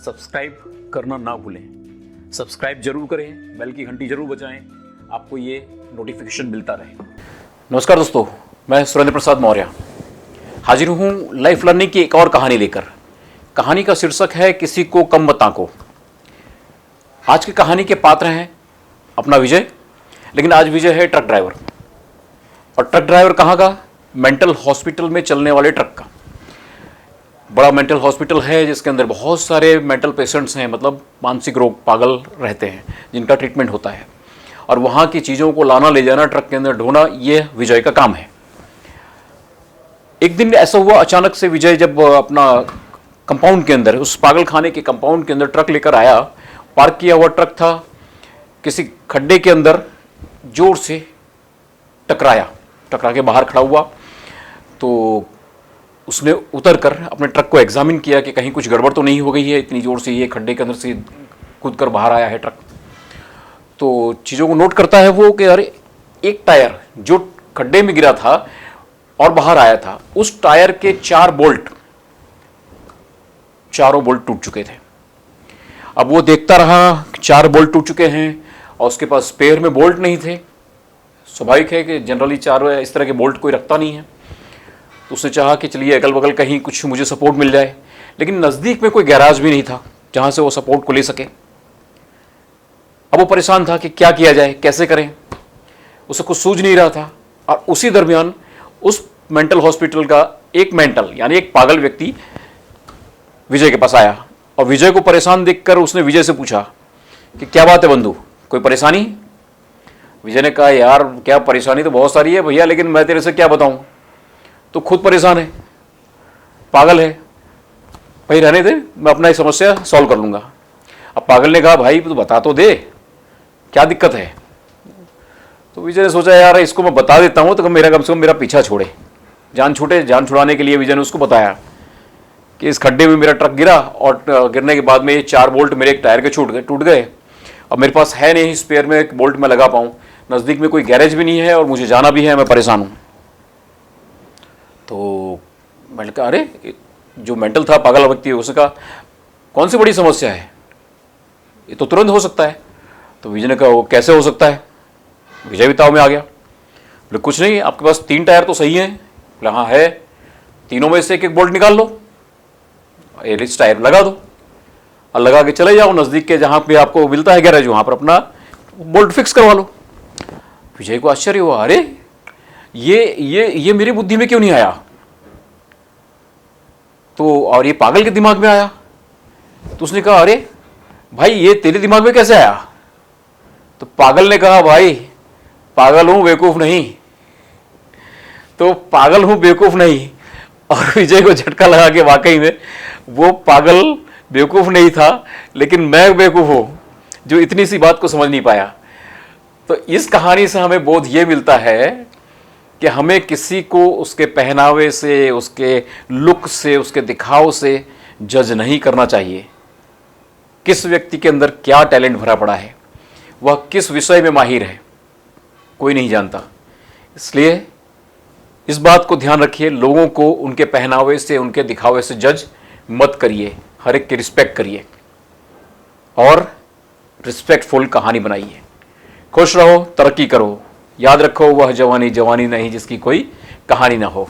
Subscribe करना ना भूलें। सब्सक्राइब जरूर करें, बेल की घंटी जरूर बजाएं, आपको ये नोटिफिकेशन मिलता रहे। नमस्कार दोस्तों, मैं सुरेंद्र प्रसाद मौर्य हाजिर हूँ लाइफ लर्निंग की एक और कहानी लेकर। कहानी का शीर्षक है किसी को कम मत आंको। आज की कहानी के पात्र हैं अपना विजय, लेकिन आज विजय है ट्रक ड्राइवर। और ट्रक ड्राइवर कहाँ का? मेंटल हॉस्पिटल में चलने वाले ट्रक का। बड़ा मेंटल हॉस्पिटल है जिसके अंदर बहुत सारे मेंटल पेशेंट्स हैं, मतलब मानसिक रोग पागल रहते हैं जिनका ट्रीटमेंट होता है। और वहाँ की चीज़ों को लाना ले जाना, ट्रक के अंदर ढोना, ये विजय का काम है। एक दिन ऐसा हुआ, अचानक से विजय जब अपना कंपाउंड के अंदर, उस पागल खाने के कंपाउंड के अंदर ट्रक लेकर आया, पार्क किया हुआ ट्रक था, किसी खड्डे के अंदर जोर से टकरा के बाहर खड़ा हुआ। तो उसने उतर कर अपने ट्रक को एग्जामिन किया कि कहीं कुछ गड़बड़ तो नहीं हो गई है, इतनी जोर से ये खड्डे के अंदर से कूद कर बाहर आया है ट्रक। तो चीज़ों को नोट करता है वो कि अरे, एक टायर जो खड्डे में गिरा था और बाहर आया था, उस टायर के चारों बोल्ट टूट चुके थे। अब वो देखता रहा, 4 बोल्ट टूट चुके हैं और उसके पास स्पेयर में बोल्ट नहीं थे। स्वाभाविक है कि जनरली 4 इस तरह के बोल्ट कोई रखता नहीं है। तो उसने चाहा कि चलिए अगल बगल कहीं कुछ मुझे सपोर्ट मिल जाए, लेकिन नज़दीक में कोई गैराज भी नहीं था जहाँ से वो सपोर्ट को ले सके। अब वो परेशान था कि क्या किया जाए, कैसे करें, उसे कुछ सूझ नहीं रहा था। और उसी दरमियान उस मेंटल हॉस्पिटल का एक मेंटल यानी एक पागल व्यक्ति विजय के पास आया। और विजय को परेशान देखकर उसने विजय से पूछा कि क्या बात है बंधु, कोई परेशानी? विजय ने कहा, यार क्या परेशानी तो बहुत सारी है भैया, लेकिन मैं तेरे से क्या बताऊं, तो खुद परेशान है, पागल है भाई, रहने दे, मैं अपना ये समस्या सॉल्व कर लूँगा। अब पागल ने कहा, भाई तू बता तो दे, क्या दिक्कत है? तो विजय ने सोचा, यार इसको मैं बता देता हूँ तो कम से कम मेरा पीछा छोड़े, जान छूटे। जान छुड़ाने के लिए विजय ने उसको बताया कि इस खड्डे में मेरा ट्रक गिरा और गिरने के बाद में ये 4 बोल्ट मेरे एक टायर के टूट गए। अब मेरे पास है नहीं स्पेयर में एक बोल्ट मैं लगा पाऊँ, नज़दीक में कोई गैरेज भी नहीं है और मुझे जाना भी है, मैं परेशान हूँ। तो मैंने कहा, अरे, जो मेंटल था पागल व्यक्ति, उसने कहा, कौन सी बड़ी समस्या है, ये तो तुरंत हो सकता है। तो विजय ने कहा, वो कैसे हो सकता है? विजय भी ताव में आ गया। बोले, कुछ नहीं, आपके पास 3 टायर तो सही हैं। बोले, हाँ है, तीनों में से एक बोल्ट निकाल लो, इस टायर लगा दो और लगा के चले जाओ नज़दीक के जहाँ पे आपको मिलता है गैरेज, वहाँ पर अपना बोल्ट फिक्स करवा लो। विजय को आश्चर्य हुआ, अरे ये मेरी बुद्धि में क्यों नहीं आया? तो और ये पागल के दिमाग में आया। तो उसने कहा, अरे भाई ये तेरे दिमाग में कैसे आया? तो पागल ने कहा, भाई पागल हूं, बेवकूफ नहीं। तो पागल हूं, बेवकूफ नहीं। और विजय को झटका लगा कि वाकई में वो पागल बेवकूफ नहीं था, लेकिन मैं बेवकूफ हूं जो इतनी सी बात को समझ नहीं पाया। तो इस कहानी से हमें बोध ये मिलता है कि हमें किसी को उसके पहनावे से, उसके लुक से, उसके दिखाव से जज नहीं करना चाहिए। किस व्यक्ति के अंदर क्या टैलेंट भरा पड़ा है, वह किस विषय में माहिर है, कोई नहीं जानता। इसलिए इस बात को ध्यान रखिए, लोगों को उनके पहनावे से, उनके दिखावे से जज मत करिए, हर एक की रिस्पेक्ट करिए और रिस्पेक्टफुल कहानी बनाइए। खुश रहो, तरक्की करो, याद रखो, वह जवानी जवानी नहीं जिसकी कोई कहानी ना हो।